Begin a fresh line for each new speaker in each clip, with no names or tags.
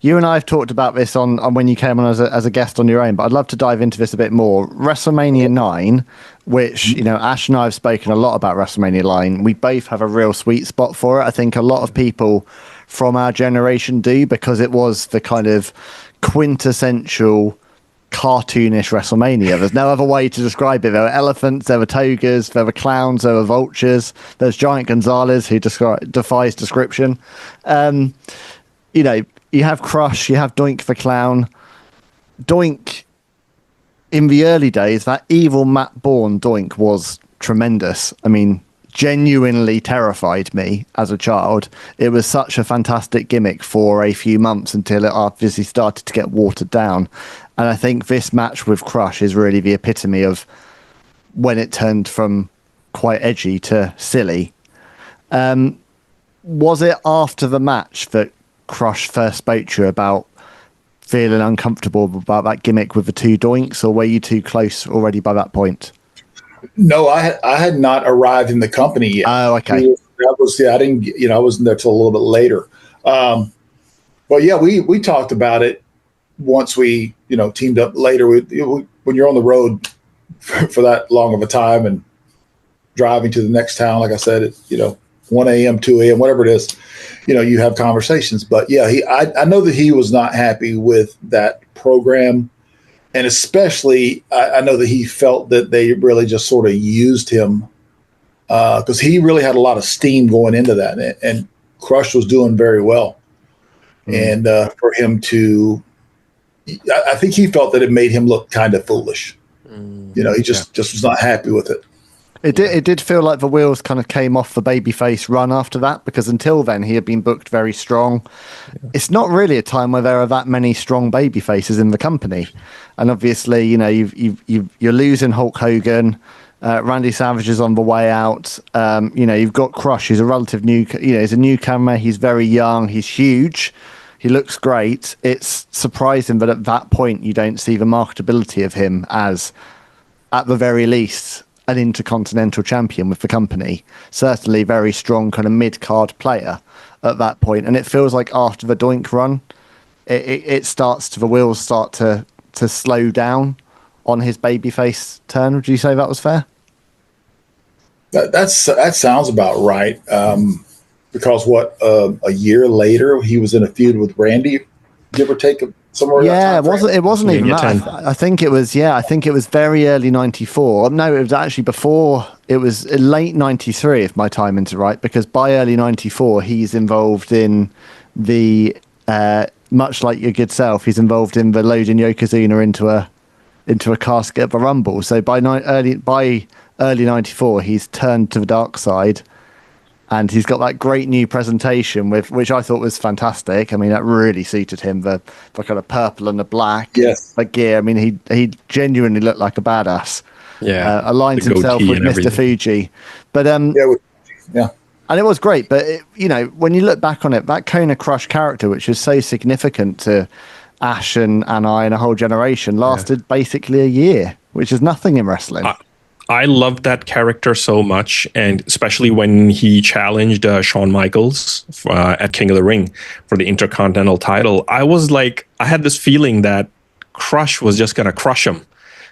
You and I have talked about this on when you came on as a guest on your own, but I'd love to dive into this a bit more. WrestleMania 9, which, you know, Ash and I have spoken a lot about WrestleMania 9. We both have a real sweet spot for it. I think a lot of people from our generation do, because it was the kind of quintessential cartoonish WrestleMania. There's no other way to describe it. There were elephants, there were togas, there were clowns, there were vultures. There's Giant Gonzalez, who defies description. You know, you have Crush, you have Doink the Clown. Doink, in the early days, that evil Matt Bourne Doink was tremendous. I mean, genuinely terrified me as a child. It was such a fantastic gimmick for a few months until it obviously started to get watered down. And I think this match with Crush is really the epitome of when it turned from quite edgy to silly. Was it after the match that Crush first spoke to you about feeling uncomfortable about that gimmick with the two Doinks, or were you too close already by that point?
No, I had not arrived in the company yet.
Oh, okay.
I didn't, you know, I wasn't there till a little bit later. But yeah, we talked about it once we, you know, teamed up later. When you're on the road for that long of a time and driving to the next town, like I said, at, you know, 1 a.m., 2 a.m., whatever it is, you know, you have conversations. But yeah, I know that he was not happy with that program. And especially, I know that he felt that they really just sort of used him because he really had a lot of steam going into that. And Crush was doing very well. And for him to, I think he felt that it made him look kind of foolish. You know, he just was not happy with it.
It did feel like the wheels kind of came off the babyface run after that, because until then he had been booked very strong. Yeah. It's not really a time where there are that many strong babyfaces in the company, and obviously, you know, you're losing Hulk Hogan. Randy Savage is on the way out. You know, you've got Crush, who's a relative he's a newcomer. He's very young. He's huge. He looks great. It's surprising that at that point you don't see the marketability of him as, at the very least, an intercontinental champion with the company. Certainly very strong kind of mid-card player at that point. And it feels like after the Doink run, the wheels start to slow down on his babyface turn. Would you say that was fair?
That sounds about right. Because a year later he was in a feud with Randy, give or take somewhere.
Yeah, it wasn't even that. I think it was very early 94. No, it was actually before. It was late 93, if my timing's right, because by early 94 he's involved in the much like your good self, he's involved in the loading Yokozuna into a casket at the Rumble. So by early 94 he's turned to the dark side. And he's got that great new presentation which I thought was fantastic. I mean, that really suited him, the kind of purple and the black, the gear. I mean, he genuinely looked like a badass.
Yeah,
aligns himself with Mr. Fuji. But and it was great. But you know, when you look back on it, that Kona Crush character, which is so significant to Ash and I and a whole generation, lasted basically a year, which is nothing in wrestling.
I loved that character so much, and especially when he challenged Shawn Michaels at King of the Ring for the Intercontinental title. I had this feeling that Crush was just going to crush him.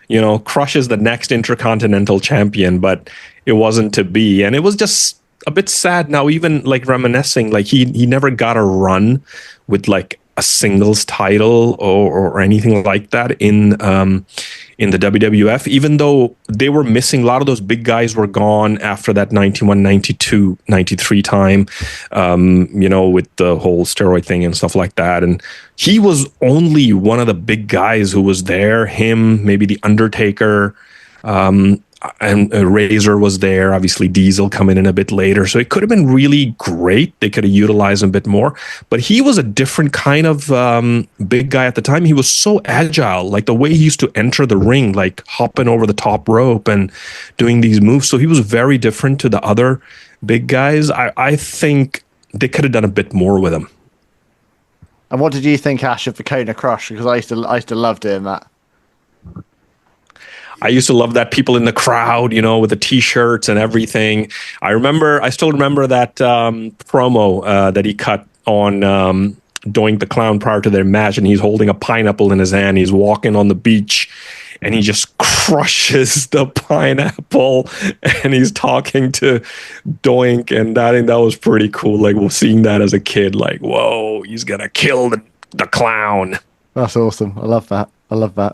You know, Crush is the next Intercontinental champion, but it wasn't to be. And it was just a bit sad now, even like reminiscing, like he never got a run with like a singles title or anything like that in the WWF, even though they were missing. A lot of those big guys were gone after that 91, 92, 93 time, you know, with the whole steroid thing and stuff like that. And he was only one of the big guys who was there. Him, maybe The Undertaker, and Razor was there. Obviously, Diesel coming in a bit later. So it could have been really great. They could have utilized him a bit more. But he was a different kind of big guy at the time. He was so agile, like the way he used to enter the ring, like hopping over the top rope and doing these moves. So he was very different to the other big guys. I think they could have done a bit more with him.
And what did you think, Ash, of the Kona Crush? Because I used to love doing that.
I used to love that, people in the crowd, you know, with the T-shirts and everything. I still remember that promo that he cut on Doink the Clown prior to their match, and he's holding a pineapple in his hand. He's walking on the beach, and he just crushes the pineapple, and he's talking to Doink, and I think that was pretty cool. Like, seeing that as a kid, like, whoa, he's gonna kill the clown.
That's awesome. I love that. I love that.